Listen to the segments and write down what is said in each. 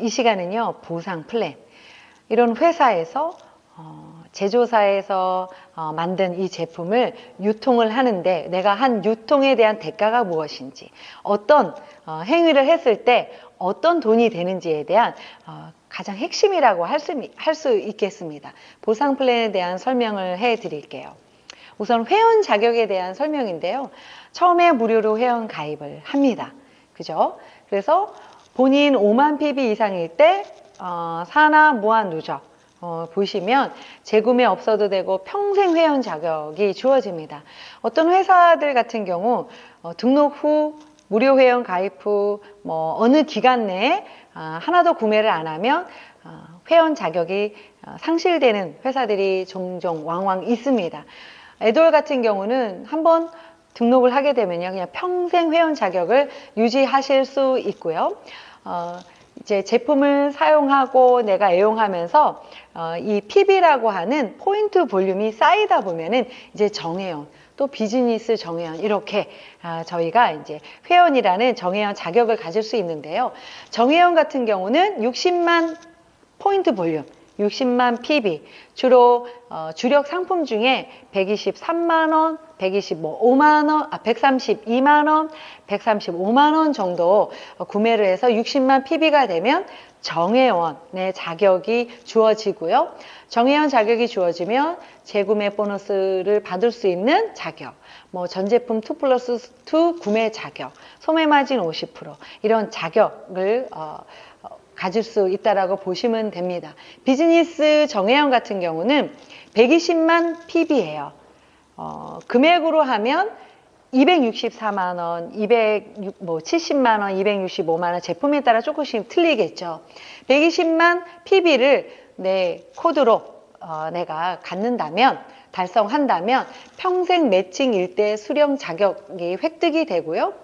이 시간은요, 보상 플랜. 이런 회사에서 제조사에서 만든 이 제품을 유통을 하는데 내가 한 유통에 대한 대가가 무엇인지, 어떤 행위를 했을 때 어떤 돈이 되는지에 대한 가장 핵심이라고 할 수 있겠습니다. 보상 플랜에 대한 설명을 해 드릴게요. 우선 회원 자격에 대한 설명인데요. 처음에 무료로 회원 가입을 합니다. 그죠? 그래서 본인 5만 PB 이상일 때 사나 무한 누적 보시면 재구매 없어도 되고 평생 회원 자격이 주어집니다. 어떤 회사들 같은 경우 등록 후 무료 회원 가입 후 어느 기간 내에 하나도 구매를 안 하면 회원 자격이 상실되는 회사들이 종종 왕왕 있습니다. 애돌 같은 경우는 한번 등록을 하게 되면요, 그냥 평생 회원 자격을 유지하실 수 있고요. 이제 제품을 사용하고 내가 애용하면서 이 PB라고 하는 포인트 볼륨이 쌓이다 보면은 이제 정회원, 또 비즈니스 정회원, 이렇게 저희가 이제 회원이라는 정회원 자격을 가질 수 있는데요. 정회원 같은 경우는 60만 포인트 볼륨, 60만 PB, 주로 주력 상품 중에 123만원, 125만원, 132만원, 135만원 정도 구매를 해서 60만 PB가 되면 정회원의 자격이 주어지고요. 정회원 자격이 주어지면 재구매 보너스를 받을 수 있는 자격, 전 제품 2+2 구매 자격, 소매 마진 50%, 이런 자격을 가질 수 있다라고 보시면 됩니다. 비즈니스 정회원 같은 경우는 120만 PB예요. 금액으로 하면 264만원, 270만원, 265만원 제품에 따라 조금씩 틀리겠죠. 120만 PB를 내 코드로 내가 갖는다면, 달성한다면 평생 매칭 일대 수령 자격이 획득이 되고요.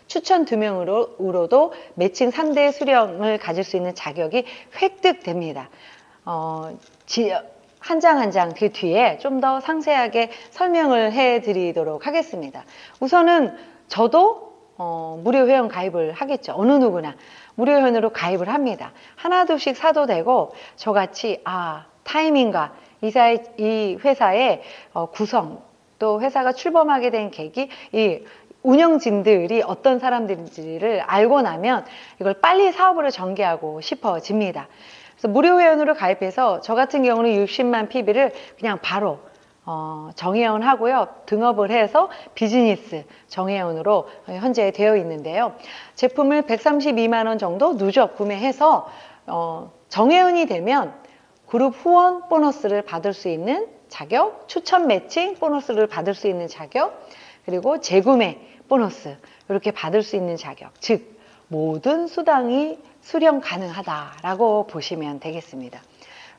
추천 2명으로도 매칭 3대 수령을 가질 수 있는 자격이 획득됩니다. 한 장 한 장 그 뒤에 좀 더 상세하게 설명을 해 드리도록 하겠습니다. 우선은 저도 무료 회원 가입을 하겠죠. 어느 누구나 무료 회원으로 가입을 합니다. 하나둘씩 사도 되고, 저같이 타이밍과 이 회사의 구성, 또 회사가 출범하게 된 계기, 이 운영진들이 어떤 사람들인지를 알고 나면 이걸 빨리 사업으로 전개하고 싶어집니다. 그래서 무료 회원으로 가입해서 저 같은 경우는 60만 PB를 그냥 바로 정회원 하고요. 등업을 해서 비즈니스 정회원으로 현재 되어 있는데요. 제품을 132만원 정도 누적 구매해서 정회원이 되면 그룹 후원 보너스를 받을 수 있는 자격, 추천 매칭 보너스를 받을 수 있는 자격, 그리고 재구매 보너스 이렇게 받을 수 있는 자격, 즉 모든 수당이 수령 가능하다라고 보시면 되겠습니다.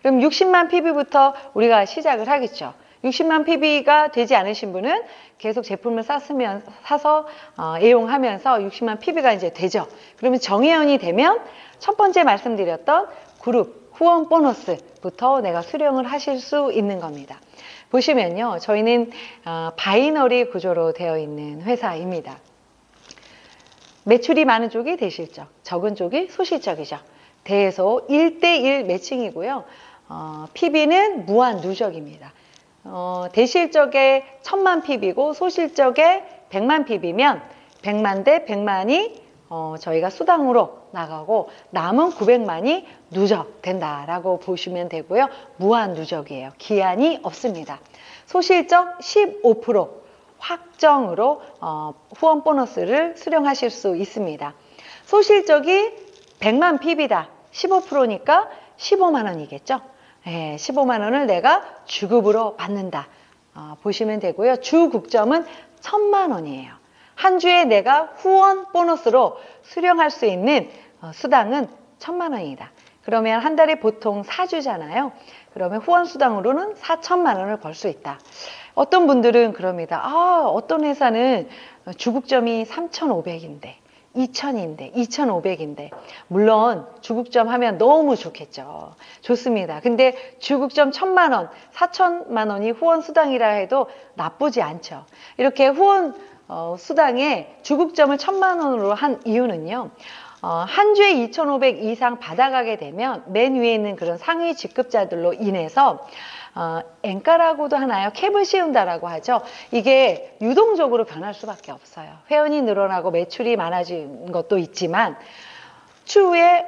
그럼 60만 PB부터 우리가 시작을 하겠죠. 60만 PB가 되지 않으신 분은 계속 제품을 사서 애용하면서 60만 PB가 이제 되죠. 그러면 정회원이 되면 첫 번째 말씀드렸던 그룹 후원 보너스부터 내가 수령을 하실 수 있는 겁니다. 보시면요, 저희는 바이너리 구조로 되어 있는 회사입니다. 매출이 많은 쪽이 대실적, 적은 쪽이 소실적이죠. 대소 1대1 매칭이고요. PB는 무한 누적입니다. 대실적에 1000만 PB고 소실적에 100만 PB면 100만 대 100만이 저희가 수당으로 나가고 남은 900만이 누적된다라고 보시면 되고요. 무한 누적이에요. 기한이 없습니다. 소실적 15% 확정으로 후원 보너스를 수령하실 수 있습니다. 소실적이 100만 PB다. 15%니까 15만 원이겠죠. 15만 원을 내가 주급으로 받는다. 보시면 되고요. 주 국점은 1000만 원이에요. 한 주에 내가 후원 보너스로 수령할 수 있는 수당은 1000만 원이다. 그러면 한 달에 보통 4주잖아요. 그러면 후원 수당으로는 4천만 원을 벌 수 있다. 어떤 분들은 그럽니다. 어떤 회사는 주국점이 3,500인데 2,000인데 2,500인데 물론 주국점 하면 너무 좋겠죠. 좋습니다. 근데 주국점 1,000만 원, 4천만 원이 후원 수당이라 해도 나쁘지 않죠. 이렇게 후원 수당에 주국점을 1,000만 원으로 한 이유는요. 한 주에 2,500 이상 받아가게 되면 맨 위에 있는 그런 상위 직급자들로 인해서 엔가라고도 하나요? 캡을 씌운다라고 하죠. 이게 유동적으로 변할 수밖에 없어요. 회원이 늘어나고 매출이 많아진 것도 있지만 추후에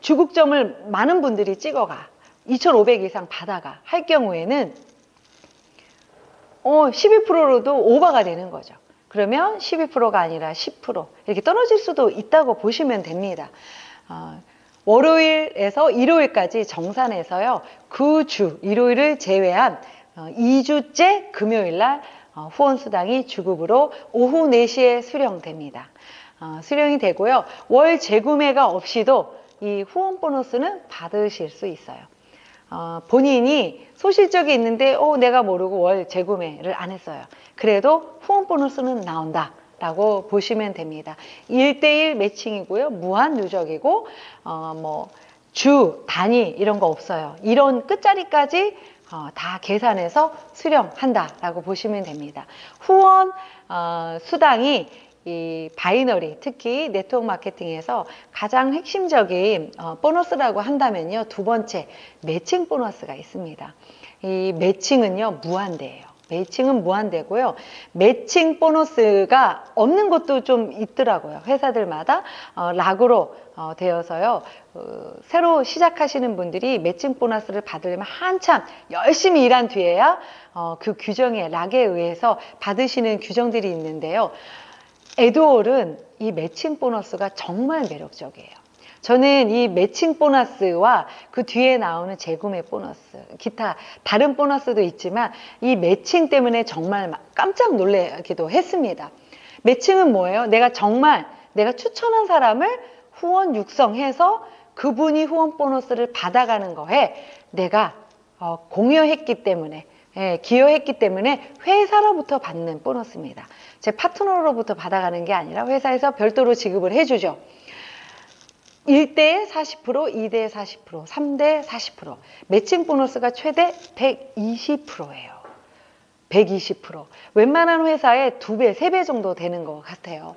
주국점을 많은 분들이 찍어가 2,500 이상 받아가 할 경우에는 12%로도 오버가 되는 거죠. 그러면 12%가 아니라 10% 이렇게 떨어질 수도 있다고 보시면 됩니다. 월요일에서 일요일까지 정산해서요. 그 주, 일요일을 제외한 2주째 금요일날 후원수당이 주급으로 오후 4시에 수령됩니다. 수령이 되고요. 월 재구매가 없이도 이 후원 보너스는 받으실 수 있어요. 본인이 소실적이 있는데 내가 모르고 월 재구매를 안 했어요. 그래도 후원 보너스는 나온다 라고 보시면 됩니다. 1:1 매칭이고요. 무한 누적이고 주, 단위 이런 거 없어요. 이런 끝자리까지 다 계산해서 수령한다 라고 보시면 됩니다. 후원 수당이 이 바이너리, 특히 네트워크 마케팅에서 가장 핵심적인 보너스라고 한다면요. 두 번째, 매칭 보너스가 있습니다. 이 매칭은요, 무한대예요. 매칭은 무한대고요. 매칭 보너스가 없는 것도 좀 있더라고요. 회사들마다 락으로 되어서요. 새로 시작하시는 분들이 매칭 보너스를 받으려면 한참 열심히 일한 뒤에야 그 규정에 락에 의해서 받으시는 규정들이 있는데요. 에듀얼은 이 매칭 보너스가 정말 매력적이에요. 저는 이 매칭 보너스와 그 뒤에 나오는 재구매 보너스, 기타 다른 보너스도 있지만 이 매칭 때문에 정말 깜짝 놀라기도 했습니다. 매칭은 뭐예요? 내가 추천한 사람을 후원 육성해서 그분이 후원 보너스를 받아가는 거에 내가 공여했기 때문에 기여했기 때문에 회사로부터 받는 보너스입니다. 제 파트너로부터 받아가는 게 아니라 회사에서 별도로 지급을 해주죠. 1:40%, 2:40%, 3:40%. 매칭 보너스가 최대 120%예요. 120%. 웬만한 회사의 2배, 3배 정도 되는 것 같아요.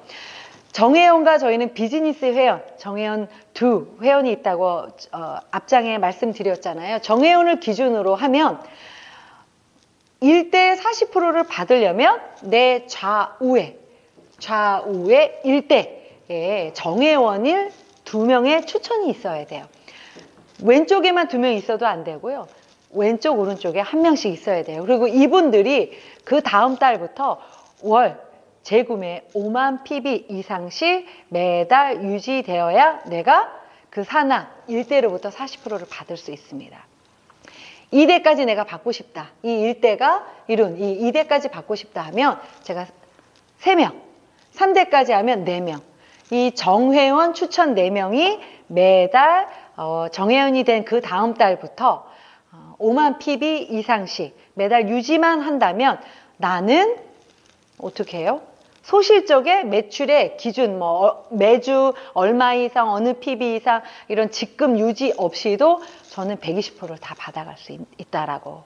정회원과 저희는 비즈니스 회원, 정회원 2 회원이 있다고 앞장에 말씀드렸잖아요. 정회원을 기준으로 하면 1:40%를 받으려면 내 좌우에 1대에 정회원일 2명의 추천이 있어야 돼요. 왼쪽에만 2명 있어도 안 되고요. 왼쪽 오른쪽에 1명씩 있어야 돼요. 그리고 이분들이 그 다음 달부터 월 재구매 5만 PB 이상씩 매달 유지되어야 내가 그 산하 1대로부터 40%를 받을 수 있습니다. 2대까지 내가 받고 싶다. 이 1대가 이룬 이 2대까지 받고 싶다 하면 제가 3명, 3대까지 하면 4명. 이 정회원 추천 4명이 매달 정회원이 된 그 다음 달부터 5만 PB 이상씩 매달 유지만 한다면 나는 어떻게 해요? 소실적의 매출의 기준, 매주 얼마 이상, 어느 PB 이상 이런 직급 유지 없이도 저는 120%를 다 받아갈 수 있다라고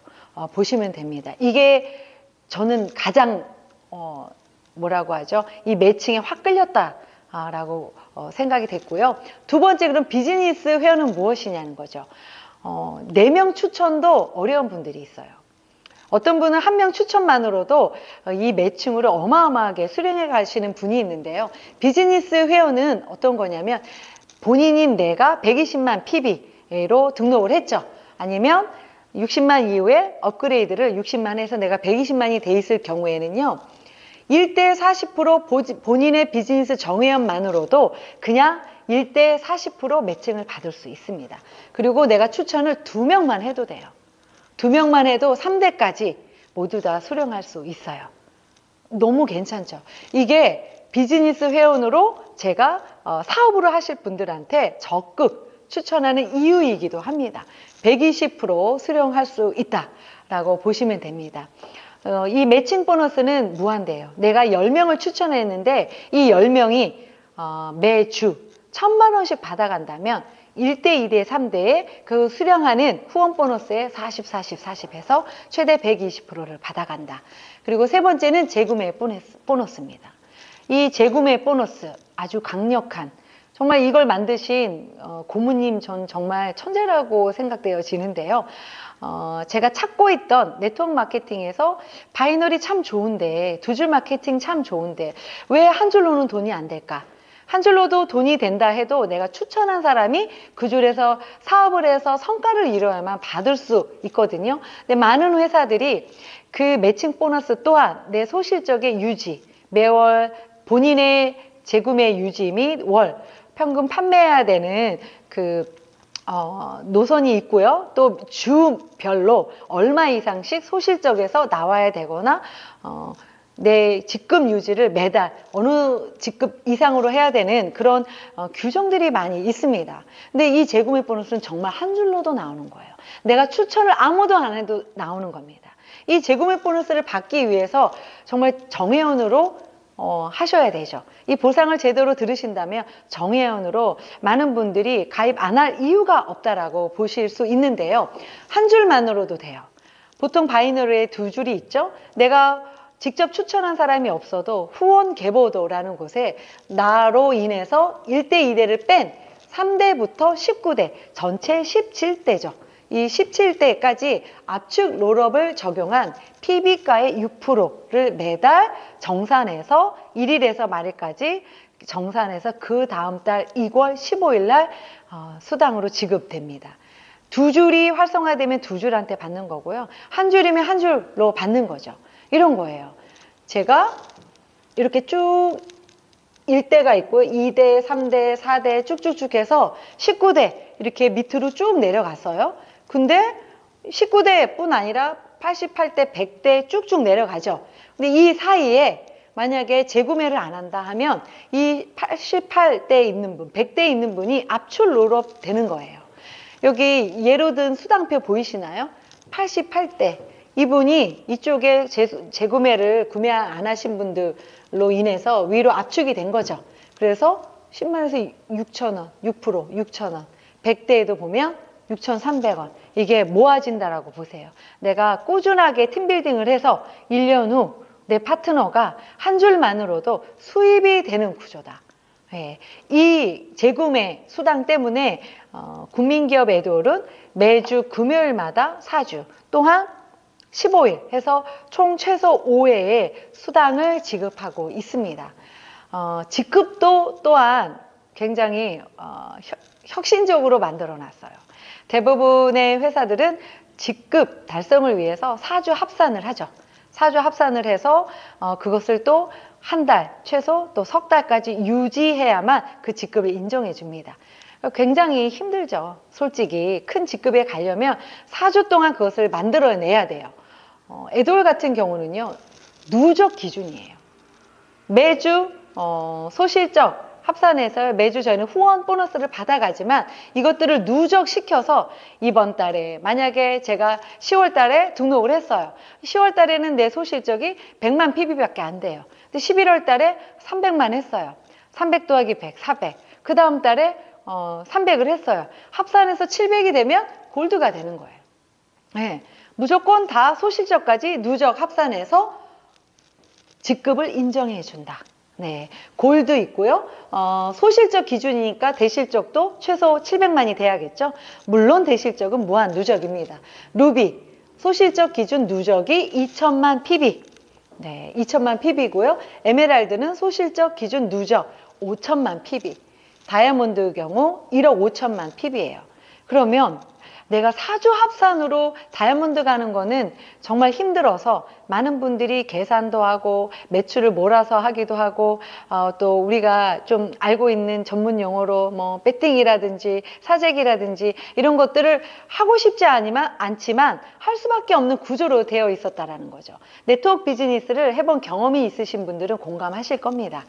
보시면 됩니다. 이게 저는 가장 뭐라고 하죠? 이 매칭에 확 끌렸다라고 생각이 됐고요. 두 번째, 그럼 비즈니스 회원은 무엇이냐는 거죠. 4명 추천도 어려운 분들이 있어요. 어떤 분은 1명 추천만으로도 이 매칭으로 어마어마하게 수령해 가시는 분이 있는데요. 비즈니스 회원은 어떤 거냐면 본인인 내가 120만 PB로 등록을 했죠. 아니면 60만 이후에 업그레이드를 60만 해서 내가 120만이 돼 있을 경우에는요. 1:40% 본인의 비즈니스 정회원만으로도 그냥 1:40% 매칭을 받을 수 있습니다. 그리고 내가 추천을 2명만 해도 돼요. 2명만 해도 3대까지 모두 다 수령할 수 있어요. 너무 괜찮죠? 이게 비즈니스 회원으로 제가 사업으로 하실 분들한테 적극 추천하는 이유이기도 합니다. 120% 수령할 수 있다라고 보시면 됩니다. 이 매칭 보너스는 무한대예요. 내가 10명을 추천했는데 이 10명이 매주 1,000만 원씩 받아간다면 1대, 2대, 3대에 그 수령하는 후원 보너스에 40, 40, 40 해서 최대 120%를 받아간다. 그리고 세 번째는 재구매 보너스입니다. 이 재구매 보너스 아주 강력한, 정말 이걸 만드신 고모님 전 정말 천재라고 생각되어지는데요. 제가 찾고 있던 네트워크 마케팅에서 바이너리 참 좋은데, 두 줄 마케팅 참 좋은데 왜 한 줄로는 돈이 안 될까? 한 줄로도 돈이 된다 해도 내가 추천한 사람이 그 줄에서 사업을 해서 성과를 이뤄야만 받을 수 있거든요. 근데 많은 회사들이 그 매칭 보너스 또한 내 소실적의 유지, 매월 본인의 재구매 유지 및 월 평균 판매해야 되는 노선이 있고요. 또 주별로 얼마 이상씩 소실적에서 나와야 되거나 내 직급 유지를 매달 어느 직급 이상으로 해야 되는 그런 규정들이 많이 있습니다. 근데 이 재구매 보너스는 정말 한 줄로도 나오는 거예요. 내가 추천을 아무도 안 해도 나오는 겁니다. 이 재구매 보너스를 받기 위해서 정말 정회원으로 하셔야 되죠. 이 보상을 제대로 들으신다면 정회원으로 많은 분들이 가입 안 할 이유가 없다라고 보실 수 있는데요. 한 줄만으로도 돼요. 보통 바이너리에 두 줄이 있죠. 내가 직접 추천한 사람이 없어도 후원 계보도라는 곳에 나로 인해서 1대 2대를 뺀 3대부터 19대, 전체 17대죠. 이 17대까지 압축 롤업을 적용한 PB가의 6%를 매달 정산해서 1일에서 말일까지 정산해서 그 다음 달 2월 15일 날 수당으로 지급됩니다. 두 줄이 활성화되면 두 줄한테 받는 거고요. 한 줄이면 한 줄로 받는 거죠. 이런 거예요. 제가 이렇게 쭉 1대가 있고요. 2대, 3대, 4대 쭉쭉쭉 해서 19대 이렇게 밑으로 쭉 내려갔어요. 근데 19대뿐 아니라 88대, 100대 쭉쭉 내려가죠. 근데 이 사이에 만약에 재구매를 안 한다 하면 이 88대에 있는 분, 100대에 있는 분이 압출 롤업 되는 거예요. 여기 예로 든 수당표 보이시나요? 88대. 이분이 이쪽에 재구매를 구매 안 하신 분들로 인해서 위로 압축이 된 거죠. 그래서 10만원에서 6천원, 6%, 6천원. 100대에도 보면 6,300원. 이게 모아진다라고 보세요. 내가 꾸준하게 팀빌딩을 해서 1년 후 내 파트너가 한 줄만으로도 수입이 되는 구조다. 네. 이 재구매 수당 때문에 국민기업 에듀올은 매주 금요일마다 4주 또한 15일 해서 총 최소 5회의 수당을 지급하고 있습니다. 직급도 또한 굉장히 혁신적으로 만들어 놨어요. 대부분의 회사들은 직급 달성을 위해서 4주 합산을 하죠. 4주 합산을 해서 그것을 또 한 달, 최소 또 석 달까지 유지해야만 그 직급을 인정해 줍니다. 굉장히 힘들죠. 솔직히 큰 직급에 가려면 4주 동안 그것을 만들어내야 돼요. 에듀올 같은 경우는요. 누적 기준이에요. 매주 소실적 합산해서 매주 저희는 후원 보너스를 받아가지만 이것들을 누적시켜서 이번 달에 만약에 제가 10월 달에 등록을 했어요. 10월 달에는 내 소실적이 100만 PB밖에 안 돼요. 근데 11월 달에 300만 했어요. 300 더하기 100, 400. 그 다음 달에 300을 했어요. 합산해서 700이 되면 골드가 되는 거예요. 네, 무조건 다 소실적까지 누적 합산해서 직급을 인정해 준다. 네, 골드 있고요. 소실적 기준이니까 대실적도 최소 700만이 돼야겠죠. 물론 대실적은 무한 누적입니다. 루비, 소실적 기준 누적이 2천만 PB. 네, 2천만 PB고요. 에메랄드는 소실적 기준 누적 5천만 PB. 다이아몬드 경우 1억 5천만 PB예요. 그러면 내가 4주 합산으로 다이아몬드 가는 거는 정말 힘들어서 많은 분들이 계산도 하고 매출을 몰아서 하기도 하고 또 우리가 좀 알고 있는 전문 용어로 뭐 배팅이라든지 사재기라든지 이런 것들을 하고 싶지 않지만 할 수밖에 없는 구조로 되어 있었다라는 거죠. 네트워크 비즈니스를 해본 경험이 있으신 분들은 공감하실 겁니다.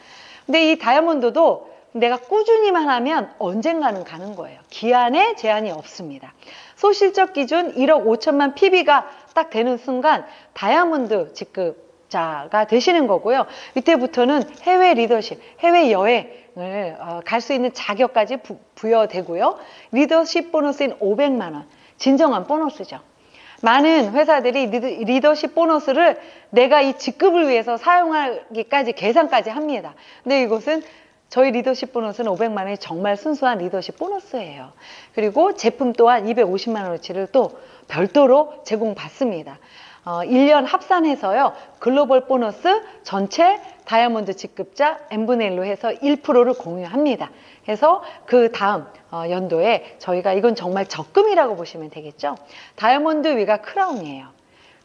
근데 이 다이아몬드도 내가 꾸준히만 하면 언젠가는 가는 거예요. 기한에 제한이 없습니다. 소실적 기준 1억 5천만 PB가 딱 되는 순간 다이아몬드 직급자가 되시는 거고요. 이때부터는 해외 리더십, 해외 여행을 갈 수 있는 자격까지 부여되고요. 리더십 보너스인 500만 원, 진정한 보너스죠. 많은 회사들이 리더십 보너스를 내가 이 직급을 위해서 사용하기까지 계산까지 합니다. 근데 이것은 저희 리더십 보너스는 500만 원이 정말 순수한 리더십 보너스예요. 그리고 제품 또한 250만 원어치를 또 별도로 제공받습니다. 1년 합산해서요. 글로벌 보너스 전체 다이아몬드 직급자 n분의 1로 해서 1%를 공유합니다. 그래서 그 다음 연도에 저희가 이건 정말 적금이라고 보시면 되겠죠. 다이아몬드 위가 크라운이에요.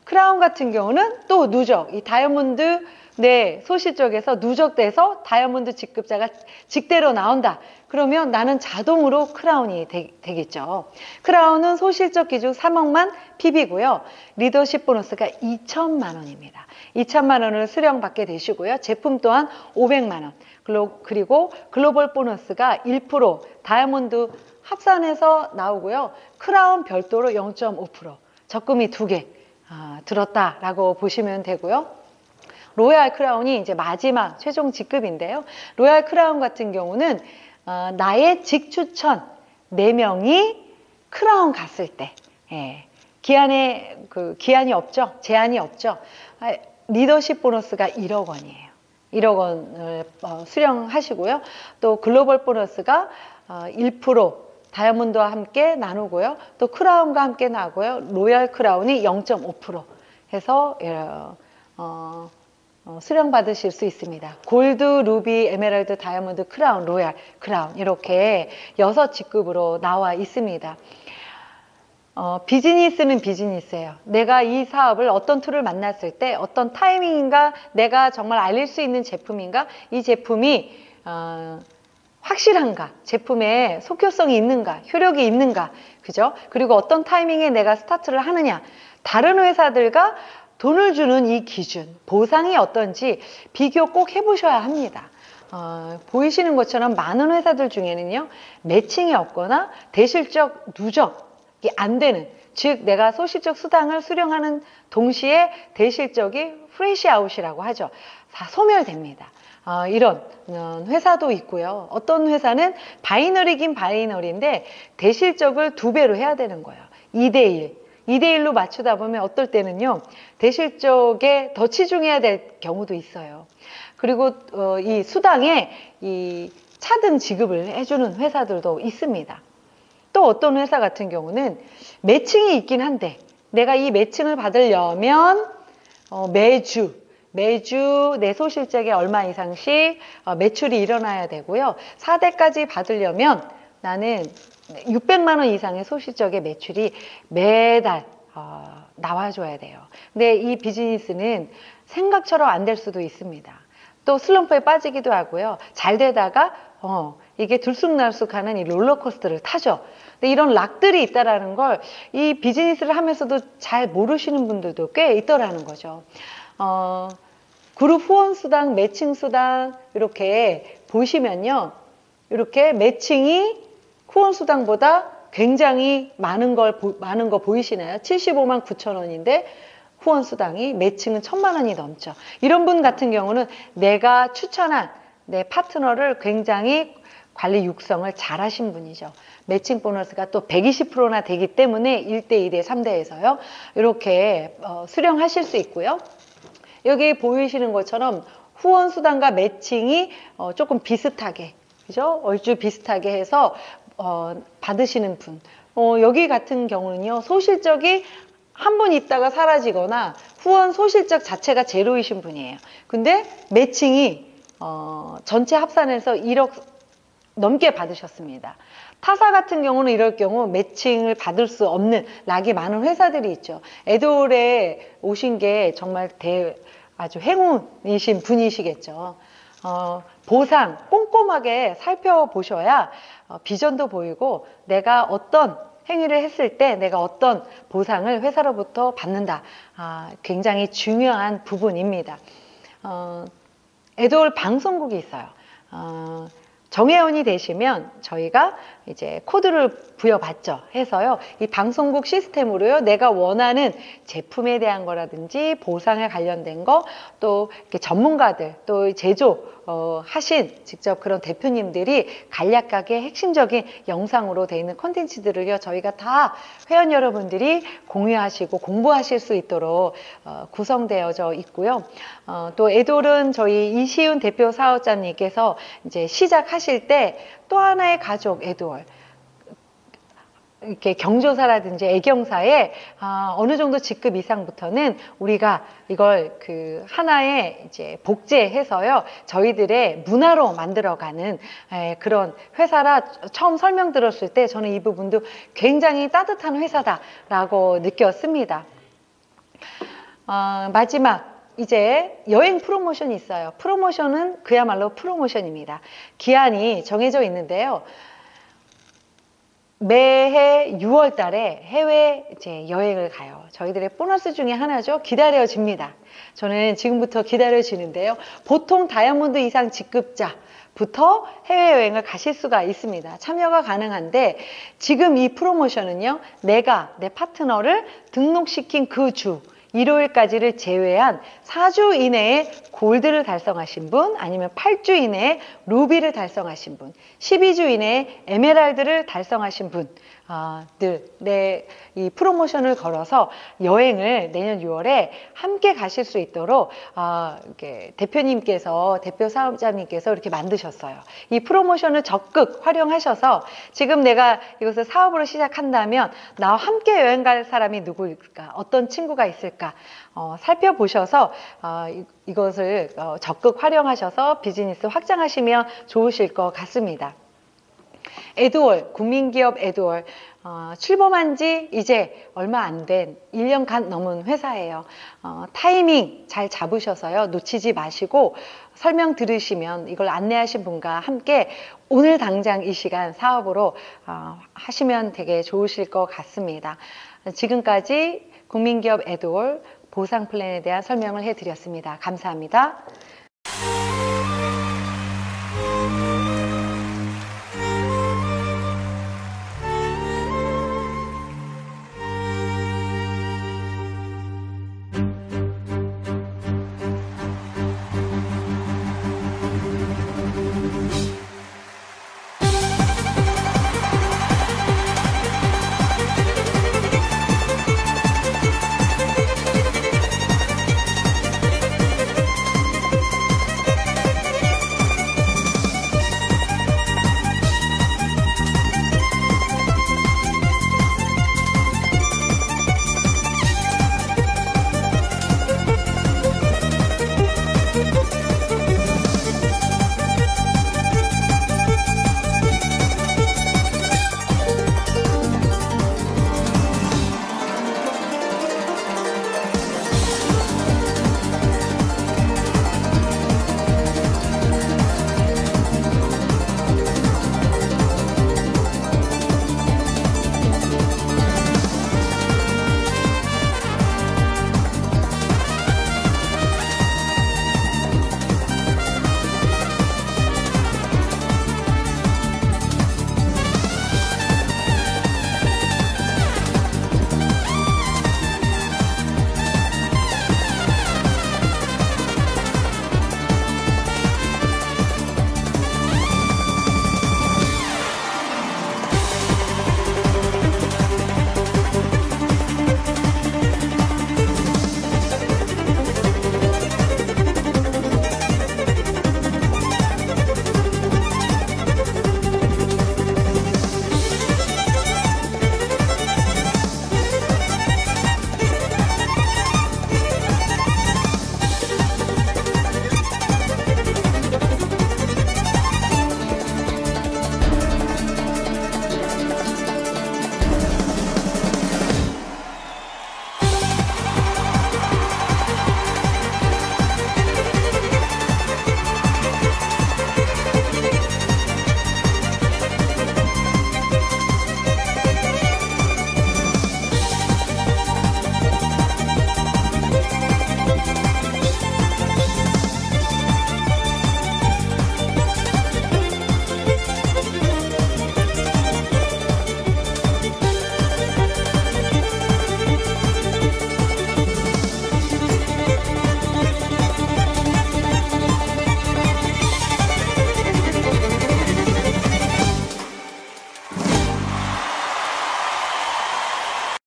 크라운 같은 경우는 또 누적, 이 다이아몬드 내 소실적에서 누적돼서 다이아몬드 직급자가 직대로 나온다. 그러면 나는 자동으로 크라운이 되겠죠. 크라운은 소실적 기준 3억만 PB고요. 리더십 보너스가 2천만 원입니다. 2천만 원을 수령받게 되시고요. 제품 또한 500만 원. 그리고 글로벌 보너스가 1% 다이아몬드 합산해서 나오고요. 크라운 별도로 0.5% 적금이 2개 들었다라고 보시면 되고요. 로얄 크라운이 이제 마지막 최종 직급인데요. 로얄 크라운 같은 경우는 나의 직추천 4명이 크라운 갔을 때 기한이 없죠. 제한이 없죠. 리더십 보너스가 1억 원이에요. 1억 원을 수령하시고요. 또 글로벌 보너스가 1% 다이아몬드와 함께 나누고요. 또 크라운과 함께 나고요. 로얄 크라운이 0.5% 해서 수령받으실 수 있습니다. 골드, 루비, 에메랄드, 다이아몬드, 크라운, 로얄, 크라운 이렇게 6직급으로 나와 있습니다. 비즈니스는 비즈니스예요. 내가 이 사업을 어떤 툴을 만났을 때 어떤 타이밍인가 내가 정말 알릴 수 있는 제품인가 이 제품이 확실한가 제품에 속효성이 있는가 효력이 있는가 그죠? 그리고 어떤 타이밍에 내가 스타트를 하느냐 다른 회사들과 돈을 주는 이 기준, 보상이 어떤지 비교 꼭 해보셔야 합니다. 보이시는 것처럼 많은 회사들 중에는요, 매칭이 없거나 대실적 누적이 안 되는, 즉 내가 소실적 수당을 수령하는 동시에 대실적이 프레시 아웃이라고 하죠. 다 소멸됩니다. 이런 회사도 있고요. 어떤 회사는 바이너리긴 바이너리인데 대실적을 2배로 해야 되는 거예요. 2대1. 2대1로 맞추다 보면 어떨 때는요. 대실적에 더 치중해야 될 경우도 있어요. 그리고 이 수당에 이 차등 지급을 해주는 회사들도 있습니다. 또 어떤 회사 같은 경우는 매칭이 있긴 한데 내가 이 매칭을 받으려면 매주 내 소실적에 얼마 이상씩 매출이 일어나야 되고요. 4대까지 받으려면 나는 600만 원 이상의 소실적의 매출이 매달 나와줘야 돼요. 근데 이 비즈니스는 생각처럼 안 될 수도 있습니다. 또 슬럼프에 빠지기도 하고요. 잘 되다가 이게 들쑥날쑥하는 이 롤러코스터를 타죠. 근데 이런 락들이 있다라는 걸 이 비즈니스를 하면서도 잘 모르시는 분들도 꽤 있더라는 거죠. 그룹 후원 수당, 매칭 수당 이렇게 보시면요. 이렇게 매칭이 후원 수당보다 굉장히 많은 거 보이시나요? 75만 9천 원인데 후원 수당이 매칭은 1,000만 원이 넘죠. 이런 분 같은 경우는 내가 추천한 내 파트너를 굉장히 관리 육성을 잘 하신 분이죠. 매칭 보너스가 또 120%나 되기 때문에 1대, 2대, 3대에서요. 이렇게 수령하실 수 있고요. 여기 보이시는 것처럼 후원 수당과 매칭이 조금 비슷하게 그죠? 얼추 비슷하게 해서 받으시는 분. 여기 같은 경우는요. 소실적이 한 번 있다가 사라지거나 후원 소실적 자체가 제로이신 분이에요. 근데 매칭이 전체 합산해서 1억 넘게 받으셨습니다. 타사 같은 경우는 이럴 경우 매칭을 받을 수 없는 락이 많은 회사들이 있죠. 에드올에 오신 게 정말 아주 행운이신 분이시겠죠. 보상 꼼꼼하게 살펴보셔야 비전도 보이고 내가 어떤 행위를 했을 때 내가 어떤 보상을 회사로부터 받는다. 굉장히 중요한 부분입니다. 에드올 방송국이 있어요. 정회원이 되시면 저희가 이제 코드를 부여받죠. 해서요. 이 방송국 시스템으로요. 내가 원하는 제품에 대한 거라든지 보상에 관련된 거, 또 이렇게 전문가들, 또 제조 하신 직접 그런 대표님들이 간략하게 핵심적인 영상으로 되어 있는 콘텐츠들을요. 저희가 다 회원 여러분들이 공유하시고 공부하실 수 있도록 구성되어져 있고요. 또 에돌은 저희 이시훈 대표 사업자님께서 이제 시작하실 때 또 하나의 가족 에돌 이렇게 경조사라든지 애경사에 어느 정도 직급 이상부터는 우리가 이걸 그 하나의 이제 복제해서요 저희들의 문화로 만들어가는 그런 회사라 처음 설명 들었을 때 저는 이 부분도 굉장히 따뜻한 회사다라고 느꼈습니다. 마지막 이제 여행 프로모션이 있어요. 프로모션은 그야말로 프로모션입니다. 기한이 정해져 있는데요. 매해 6월 달에 해외 이제 여행을 가요. 저희들의 보너스 중에 하나죠. 기다려집니다. 저는 지금부터 기다려지는데요. 보통 다이아몬드 이상 직급자부터 해외여행을 가실 수가 있습니다. 참여가 가능한데 지금 이 프로모션은요. 내가 내 파트너를 등록시킨 그 주 일요일까지를 제외한 4주 이내에 골드를 달성하신 분, 아니면 8주 이내에 루비를 달성하신 분, 12주 이내에 에메랄드를 달성하신 분, 이 프로모션을 걸어서 여행을 내년 6월에 함께 가실 수 있도록 이렇게 대표님께서, 대표 사업자님께서 이렇게 만드셨어요. 이 프로모션을 적극 활용하셔서 지금 내가 이것을 사업으로 시작한다면 나와 함께 여행 갈 사람이 누구일까? 어떤 친구가 있을까? 살펴보셔서 이것을 적극 활용하셔서 비즈니스 확장하시면 좋으실 것 같습니다. 에듀얼, 국민기업 에듀얼 출범한 지 이제 얼마 안 된 1년간 넘은 회사예요. 타이밍 잘 잡으셔서요. 놓치지 마시고 설명 들으시면 이걸 안내하신 분과 함께 오늘 당장 이 시간 사업으로 하시면 되게 좋으실 것 같습니다. 지금까지 국민기업 에듀얼 보상 플랜에 대한 설명을 해드렸습니다. 감사합니다.